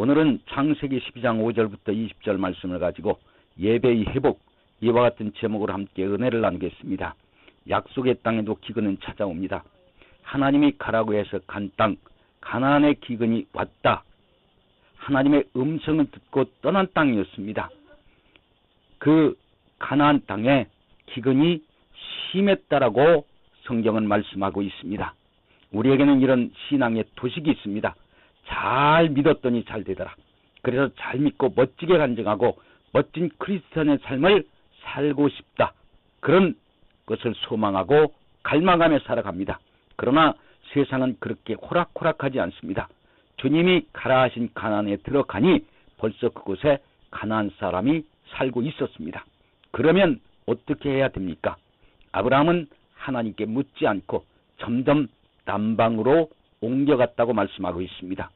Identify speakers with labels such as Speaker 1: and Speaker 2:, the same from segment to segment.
Speaker 1: 오늘은 창세기 12장 5절부터 20절 말씀을 가지고 예배의 회복, 이와 같은 제목으로 함께 은혜를 나누겠습니다. 약속의 땅에도 기근은 찾아옵니다. 하나님이 가라고 해서 간 땅, 가나안의 기근이 왔다. 하나님의 음성을 듣고 떠난 땅이었습니다. 그 가나안 땅에 기근이 심했다라고 성경은 말씀하고 있습니다. 우리에게는 이런 신앙의 도식이 있습니다. 잘 믿었더니 잘 되더라. 그래서 잘 믿고 멋지게 간증하고 멋진 크리스천의 삶을 살고 싶다. 그런 것을 소망하고 갈망하며 살아갑니다. 그러나 세상은 그렇게 호락호락하지 않습니다. 주님이 가라 하신 가나안에 들어가니 벌써 그곳에 가나안 사람이 살고 있었습니다. 그러면 어떻게 해야 됩니까? 아브라함은 하나님께 묻지 않고 점점 남방으로 옮겨갔다고 말씀하고 있습니다.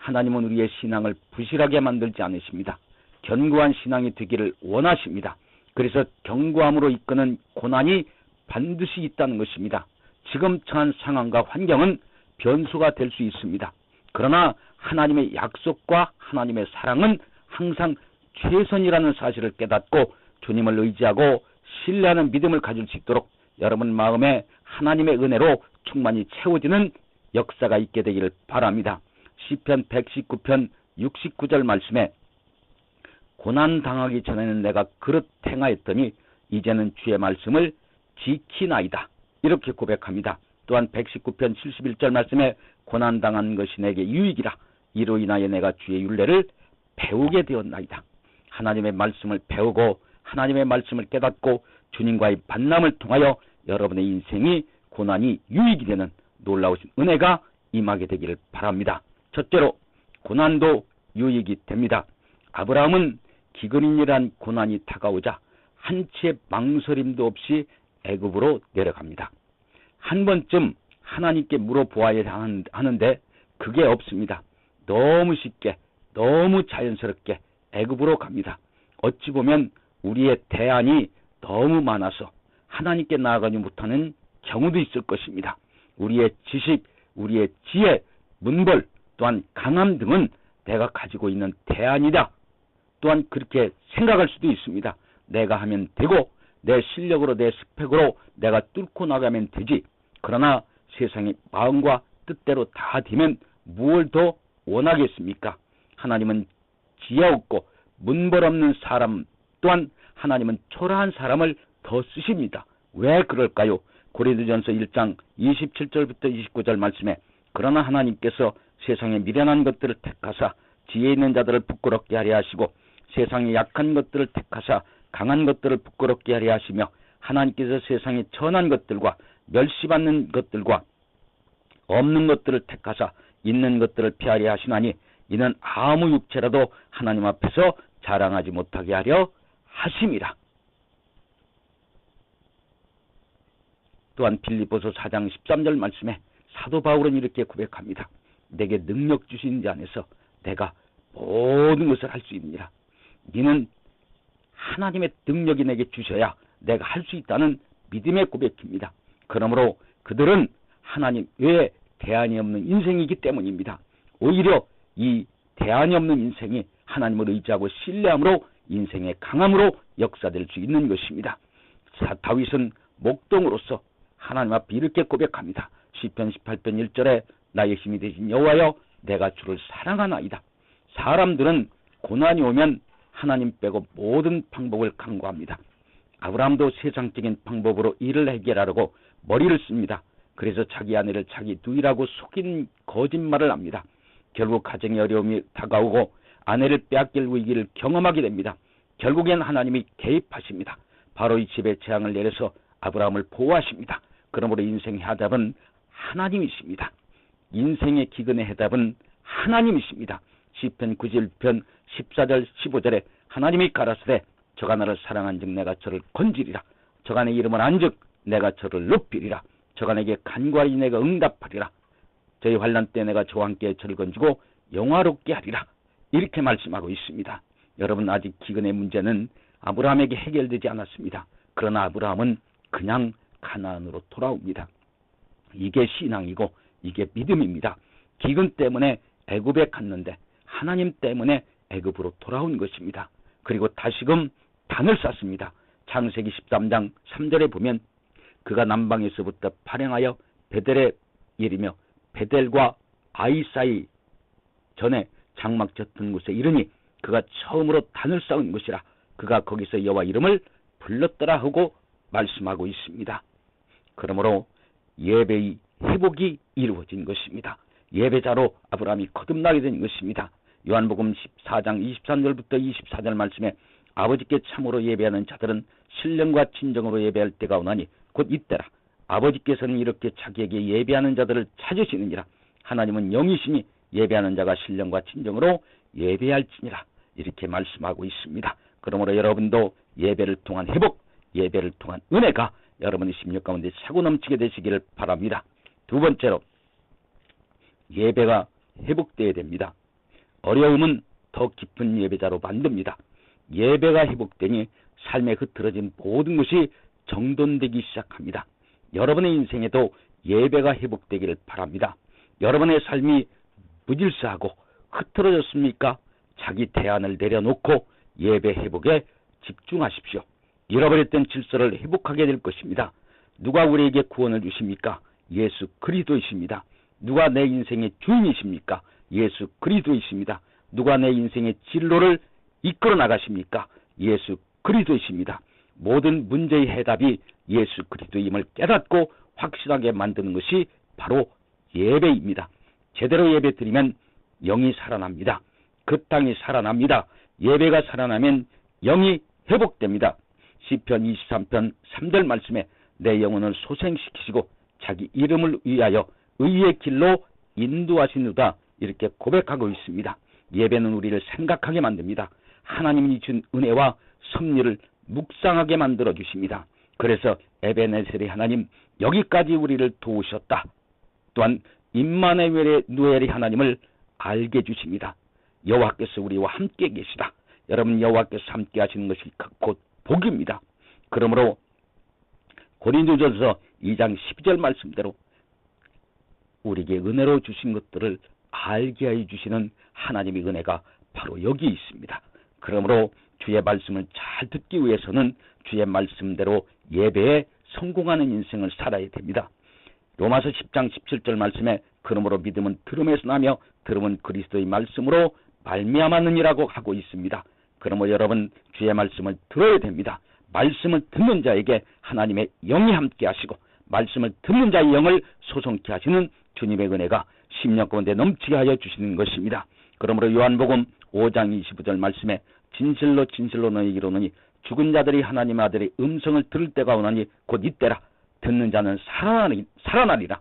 Speaker 1: 하나님은 우리의 신앙을 부실하게 만들지 않으십니다. 견고한 신앙이 되기를 원하십니다. 그래서 견고함으로 이끄는 고난이 반드시 있다는 것입니다. 지금 처한 상황과 환경은 변수가 될 수 있습니다. 그러나 하나님의 약속과 하나님의 사랑은 항상 최선이라는 사실을 깨닫고 주님을 의지하고 신뢰하는 믿음을 가질 수 있도록 여러분 마음에 하나님의 은혜로 충만히 채워지는 역사가 있게 되기를 바랍니다. 시편 119편 69절 말씀에 고난당하기 전에는 내가 그릇 행하였더니 이제는 주의 말씀을 지키나이다. 이렇게 고백합니다. 또한 119편 71절 말씀에 고난당한 것이 내게 유익이라. 이로 인하여 내가 주의 율례를 배우게 되었나이다. 하나님의 말씀을 배우고 하나님의 말씀을 깨닫고 주님과의 만남을 통하여 여러분의 인생이 고난이 유익이 되는 놀라우신 은혜가 임하게 되기를 바랍니다. 첫째로 고난도 유익이 됩니다. 아브라함은 기근인이란 고난이 다가오자 한치의 망설임도 없이 애굽으로 내려갑니다. 한 번쯤 하나님께 물어보아야 하는데 그게 없습니다. 너무 쉽게 너무 자연스럽게 애굽으로 갑니다. 어찌 보면 우리의 대안이 너무 많아서 하나님께 나아가지 못하는 경우도 있을 것입니다. 우리의 지식, 우리의 지혜, 문벌, 또한 강함 등은 내가 가지고 있는 대안이다. 또한 그렇게 생각할 수도 있습니다. 내가 하면 되고 내 실력으로 내 스펙으로 내가 뚫고 나가면 되지. 그러나 세상의 마음과 뜻대로 다 되면 무엇을 더 원하겠습니까? 하나님은 지혜 없고 문벌 없는 사람 또한 하나님은 초라한 사람을 더 쓰십니다. 왜 그럴까요? 고린도전서 1장 27절부터 29절 말씀에 그러나 하나님께서 세상에 미련한 것들을 택하사 지혜 있는 자들을 부끄럽게 하려 하시고 세상에 약한 것들을 택하사 강한 것들을 부끄럽게 하려 하시며 하나님께서 세상에 천한 것들과 멸시받는 것들과 없는 것들을 택하사 있는 것들을 피하려 하시나니 이는 아무 육체라도 하나님 앞에서 자랑하지 못하게 하려 하심이라. 또한 빌립보서 4장 13절 말씀에 사도 바울은 이렇게 고백합니다. 내게 능력 주신 자 안에서 내가 모든 것을 할 수 있느니라. 이는 하나님의 능력이 내게 주셔야 내가 할 수 있다는 믿음의 고백입니다. 그러므로 그들은 하나님 외에 대안이 없는 인생이기 때문입니다. 오히려 이 대안이 없는 인생이 하나님을 의지하고 신뢰함으로 인생의 강함으로 역사될 수 있는 것입니다. 다윗은 목동으로서 하나님 앞에 이렇게 고백합니다. 시편 18편 1절에 나의 힘이 되신 여호와여 내가 주를 사랑하나이다. 사람들은 고난이 오면 하나님 빼고 모든 방법을 강구합니다. 아브라함도 세상적인 방법으로 일을 해결하려고 머리를 씁니다. 그래서 자기 아내를 자기 누이라고 속인 거짓말을 합니다. 결국 가정의 어려움이 다가오고 아내를 빼앗길 위기를 경험하게 됩니다. 결국엔 하나님이 개입하십니다. 바로 이 집에 재앙을 내려서 아브라함을 보호하십니다. 그러므로 인생의 해답은 하나님이십니다. 인생의 기근의 해답은 하나님이십니다. 시편 91편 14절 15절에 하나님이 가라사대 저가 나를 사랑한즉 내가 저를 건지리라. 저가 내 이름을 안즉 내가 저를 높이리라. 저가 내게 간구하니 내가 응답하리라. 저희 환난 때 내가 저와 함께 저를 건지고 영화롭게 하리라. 이렇게 말씀하고 있습니다. 여러분 아직 기근의 문제는 아브라함에게 해결되지 않았습니다. 그러나 아브라함은 그냥 가나안으로 돌아옵니다. 이게 신앙이고 이게 믿음입니다. 기근 때문에 애굽에 갔는데 하나님 때문에 애굽으로 돌아온 것입니다. 그리고 다시금 단을 쌌습니다. 창세기 13장 3절에 보면 그가 남방에서부터 발행하여 베델에 이르며 베델과 아이 사이 전에 장막 젖은 곳에 이르니 그가 처음으로 단을 쌓은 것이라 그가 거기서 여호와 이름을 불렀더라 하고 말씀하고 있습니다. 그러므로 예배의 회복이 이루어진 것입니다. 예배자로 아브라함이 거듭나게 된 것입니다. 요한복음 14장 23절부터 24절 말씀에 아버지께 참으로 예배하는 자들은 신령과 진정으로 예배할 때가 오나니 곧 이때라. 아버지께서는 이렇게 자기에게 예배하는 자들을 찾으시느니라. 하나님은 영이시니 예배하는 자가 신령과 진정으로 예배할지니라. 이렇게 말씀하고 있습니다. 그러므로 여러분도 예배를 통한 회복, 예배를 통한 은혜가 여러분의 심령 가운데 차고 넘치게 되시기를 바랍니다. 두 번째로 예배가 회복되어야 됩니다. 어려움은 더 깊은 예배자로 만듭니다. 예배가 회복되니 삶에 흐트러진 모든 것이 정돈되기 시작합니다. 여러분의 인생에도 예배가 회복되기를 바랍니다. 여러분의 삶이 무질서하고 흐트러졌습니까? 자기 대안을 내려놓고 예배 회복에 집중하십시오. 잃어버렸던 질서를 회복하게 될 것입니다. 누가 우리에게 구원을 주십니까? 예수 그리스도이십니다. 누가 내 인생의 주인이십니까? 예수 그리스도이십니다. 누가 내 인생의 진로를 이끌어 나가십니까? 예수 그리스도이십니다. 모든 문제의 해답이 예수 그리스도임을 깨닫고 확실하게 만드는 것이 바로 예배입니다. 제대로 예배 드리면 영이 살아납니다. 그 땅이 살아납니다. 예배가 살아나면 영이 회복됩니다. 시편 23편 3절 말씀에 내 영혼을 소생시키시고 자기 이름을 위하여 의의 길로 인도하시누다 이렇게 고백하고 있습니다. 예배는 우리를 생각하게 만듭니다. 하나님이 준 은혜와 섭리를 묵상하게 만들어 주십니다. 그래서 에베네셀의 하나님 여기까지 우리를 도우셨다. 또한 임마누엘의 하나님을 알게 해주십니다. 여호와께서 우리와 함께 계시다. 여러분 여호와께서 함께 하시는 것이 곧 복입니다. 그러므로 고린도전서 2장 12절 말씀대로 우리에게 은혜로 주신 것들을 알게 해주시는 하나님의 은혜가 바로 여기 있습니다. 그러므로 주의 말씀을 잘 듣기 위해서는 주의 말씀대로 예배에 성공하는 인생을 살아야 됩니다. 로마서 10장 17절 말씀에 그러므로 믿음은 들음에서 나며 들음은 그리스도의 말씀으로 말미암았느니라고 하고 있습니다. 그러므로 여러분 주의 말씀을 들어야 됩니다. 말씀을 듣는 자에게 하나님의 영이 함께 하시고 말씀을 듣는 자의 영을 소성케 하시는 주님의 은혜가 심령 가운데 넘치게 하여 주시는 것입니다. 그러므로 요한복음 5장 25절 말씀에 진실로 진실로 너희에게 이르노니 죽은 자들이 하나님 아들의 음성을 들을 때가 오나니 곧 이때라. 듣는 자는 살아나리라.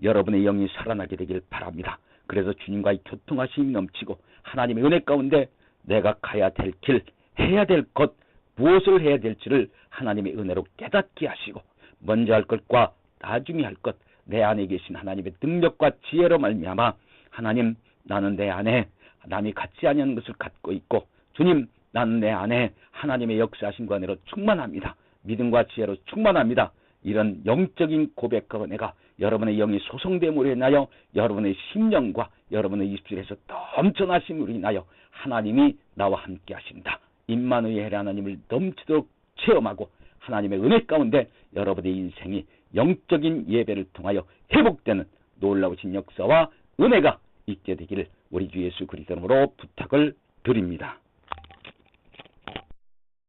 Speaker 1: 여러분의 영이 살아나게 되길 바랍니다. 그래서 주님과의 교통하심이 넘치고 하나님의 은혜 가운데 내가 가야 될 길, 해야 될 것, 무엇을 해야 될지를 하나님의 은혜로 깨닫게 하시고 먼저 할 것과 나중에 할 것, 내 안에 계신 하나님의 능력과 지혜로 말미암아 하나님 나는 내 안에 남이 갖지 아니하는 것을 갖고 있고 주님 나는 내 안에 하나님의 역사하심과 은혜로 충만합니다. 믿음과 지혜로 충만합니다. 이런 영적인 고백과 은혜가 여러분의 영이 소성됨으로 인하여 여러분의 심령과 여러분의 입술에서 넘쳐나심으로 인하여 하나님이 나와 함께 하신다. 임마누엘 하나님을 넘치도록 체험하고 하나님의 은혜 가운데 여러분의 인생이 영적인 예배를 통하여 회복되는 놀라우신 역사와 은혜가 있게 되기를 우리 주 예수 그리스도로 부탁을 드립니다.